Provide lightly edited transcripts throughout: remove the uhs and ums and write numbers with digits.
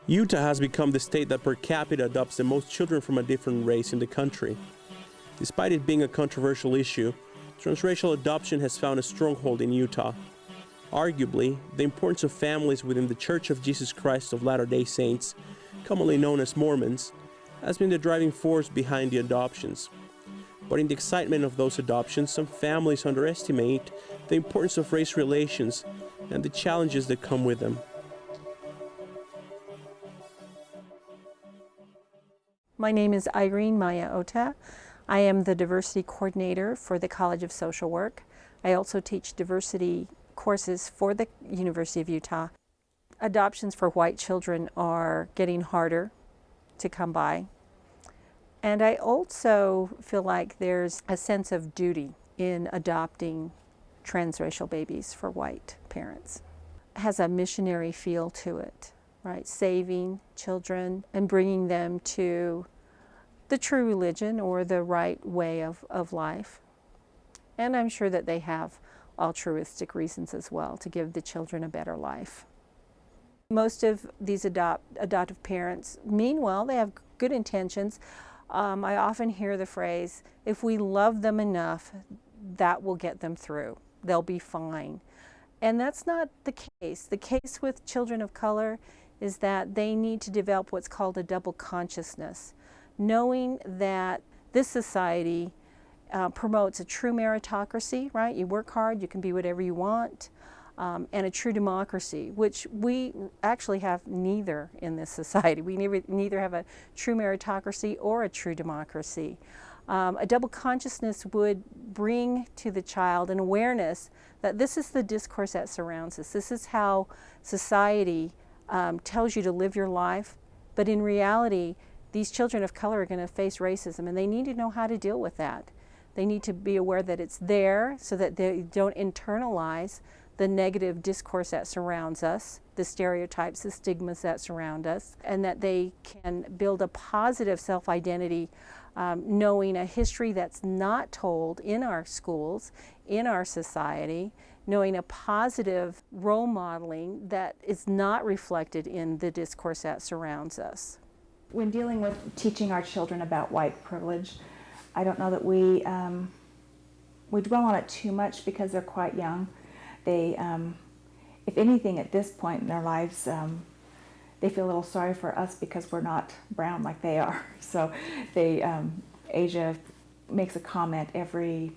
Utah has become the state that per capita adopts the most children from a different race in the country. Despite it being a controversial issue, transracial adoption has found a stronghold in Utah. Arguably, the importance of families within the Church of Jesus Christ of Latter-day Saints, commonly known as Mormons, has been the driving force behind the adoptions. But in the excitement of those adoptions, some families underestimate the importance of race relations and the challenges that come with them. My name is Irene Maya Ota. I am the diversity coordinator for the College of Social Work. I also teach diversity courses for the University of Utah. Adoptions for white children are getting harder to come by. And I also feel like there's a sense of duty in adopting transracial babies for white parents. It has a missionary feel to it, right? Saving children and bringing them to the true religion or the right way of life. And I'm sure that they have altruistic reasons as well to give the children a better life. Most of these adoptive parents mean well, they have good intentions. I often hear the phrase, if we love them enough, that will get them through. They'll be fine. And that's not the case. The case with children of color is that they need to develop what's called a double consciousness, knowing that this society promotes a true meritocracy, right? You work hard, you can be whatever you want, and a true democracy, which we actually have neither in this society. We neither have a true meritocracy or a true democracy. A double consciousness would bring to the child an awareness that this is the discourse that surrounds us. This is how society tells you to live your life, but in reality, these children of color are going to face racism, and they need to know how to deal with that. They need to be aware that it's there so that they don't internalize the negative discourse that surrounds us, the stereotypes, the stigmas that surround us, and that they can build a positive self-identity, knowing a history that's not told in our schools, in our society, knowing a positive role modeling that is not reflected in the discourse that surrounds us. When dealing with teaching our children about white privilege, I don't know that we dwell on it too much because they're quite young. They, if anything, at this point in their lives, they feel a little sorry for us because we're not brown like they are. So Asia makes a comment probably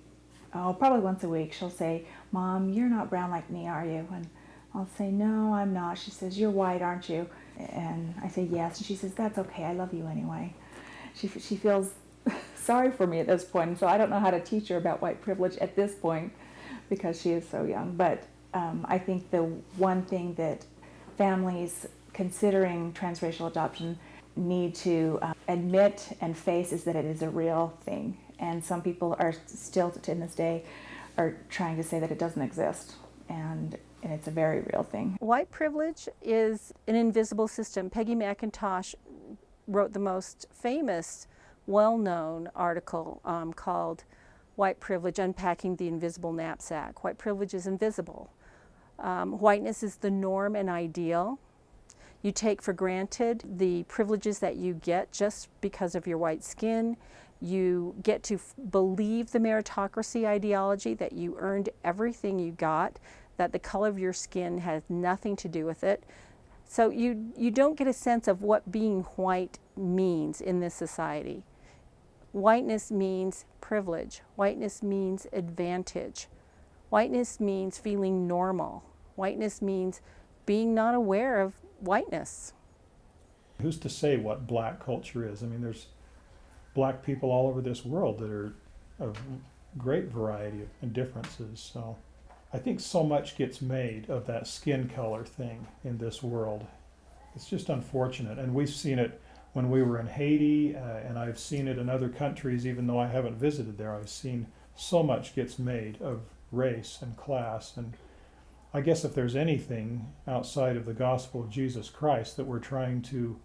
once a week. She'll say, "Mom, you're not brown like me, are you?" And I'll say, "No, I'm not." She says, "You're white, aren't you?" And I say, "Yes." And she says, "That's okay, I love you anyway." She feels sorry for me at this point, and so I don't know how to teach her about white privilege at this point because she is so young. But I think the one thing that families considering transracial adoption need to admit and face is that it is a real thing. And some people are still, to this day, are trying to say that it doesn't exist. And it's a very real thing. White privilege is an invisible system. Peggy McIntosh wrote the most famous, well-known article called White Privilege, Unpacking the Invisible Knapsack. White privilege is invisible. Whiteness is the norm and ideal. You take for granted the privileges that you get just because of your white skin. You get to believe the meritocracy ideology, that you earned everything you got, that the color of your skin has nothing to do with it. So you don't get a sense of what being white means in this society. Whiteness means privilege. Whiteness means advantage. Whiteness means feeling normal. Whiteness means being not aware of whiteness. Who's to say what black culture is? I mean, there's black people all over this world that are of great variety and differences. So I think so much gets made of that skin color thing in this world. It's just unfortunate, and we've seen it when we were in Haiti, and I've seen it in other countries, even though I haven't visited there. I've seen so much gets made of race and class, and I guess if there's anything outside of the gospel of Jesus Christ that we're trying to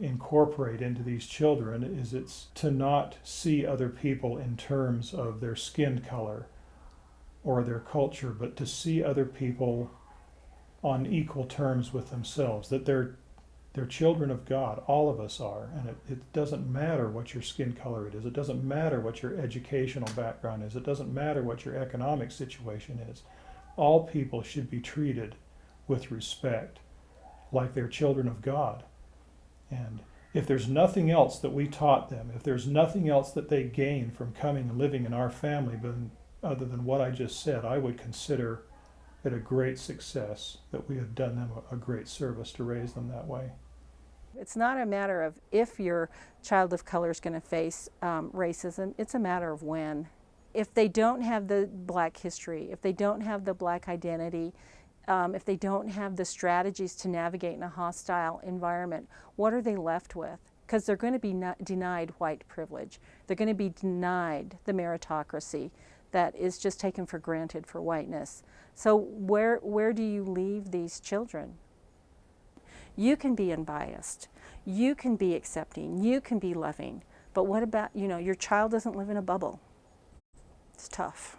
incorporate into these children, is it's to not see other people in terms of their skin color or their culture, but to see other people on equal terms with themselves, that they're children of God. All of us are, and it doesn't matter what your skin color it is. It doesn't matter what your educational background is. It doesn't matter what your economic situation is. All people should be treated with respect, like they're children of God. And if there's nothing else that we taught them, if there's nothing else that they gain from coming and living in our family, but other than what I just said, I would consider it a great success that we have done them a great service to raise them that way. It's not a matter of if your child of color is going to face racism, it's a matter of when. If they don't have the black history, if they don't have the black identity, if they don't have the strategies to navigate in a hostile environment, what are they left with? Because they're going to be denied white privilege. They're going to be denied the meritocracy that is just taken for granted for whiteness. So where do you leave these children? You can be unbiased, you can be accepting, you can be loving, but what about, your child doesn't live in a bubble. It's tough.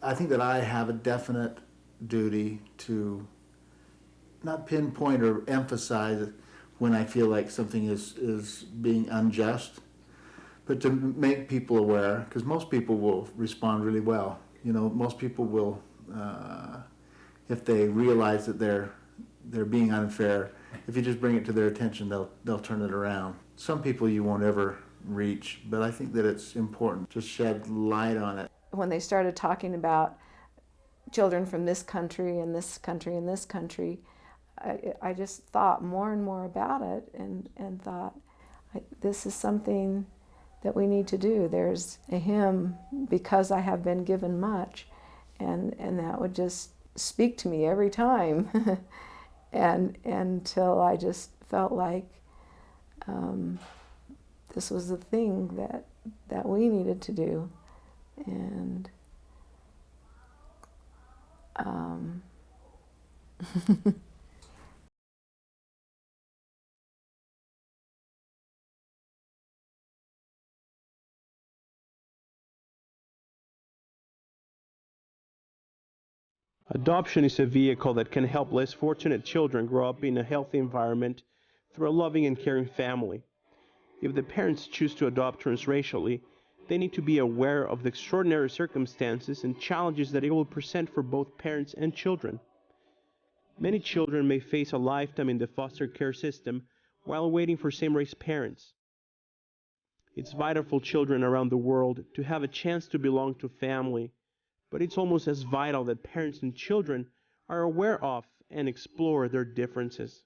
I think that I have a definite duty to not pinpoint or emphasize when I feel like something is being unjust, but to make people aware, because most people will respond really well. Most people will, if they realize that they're being unfair, if you just bring it to their attention, they'll turn it around. Some people you won't ever reach, but I think that it's important to shed light on it. When they started talking about children from this country and this country and this country, I just thought more and more about it and thought, this is something that we need to do. There's a hymn, "Because I Have Been Given Much," and that would just speak to me every time, and until I just felt like this was the thing that we needed to do. And Adoption is a vehicle that can help less fortunate children grow up in a healthy environment through a loving and caring family. If the parents choose to adopt transracially, they need to be aware of the extraordinary circumstances and challenges that it will present for both parents and children. Many children may face a lifetime in the foster care system while waiting for same-race parents. It's vital for children around the world to have a chance to belong to family, but it's almost as vital that parents and children are aware of and explore their differences.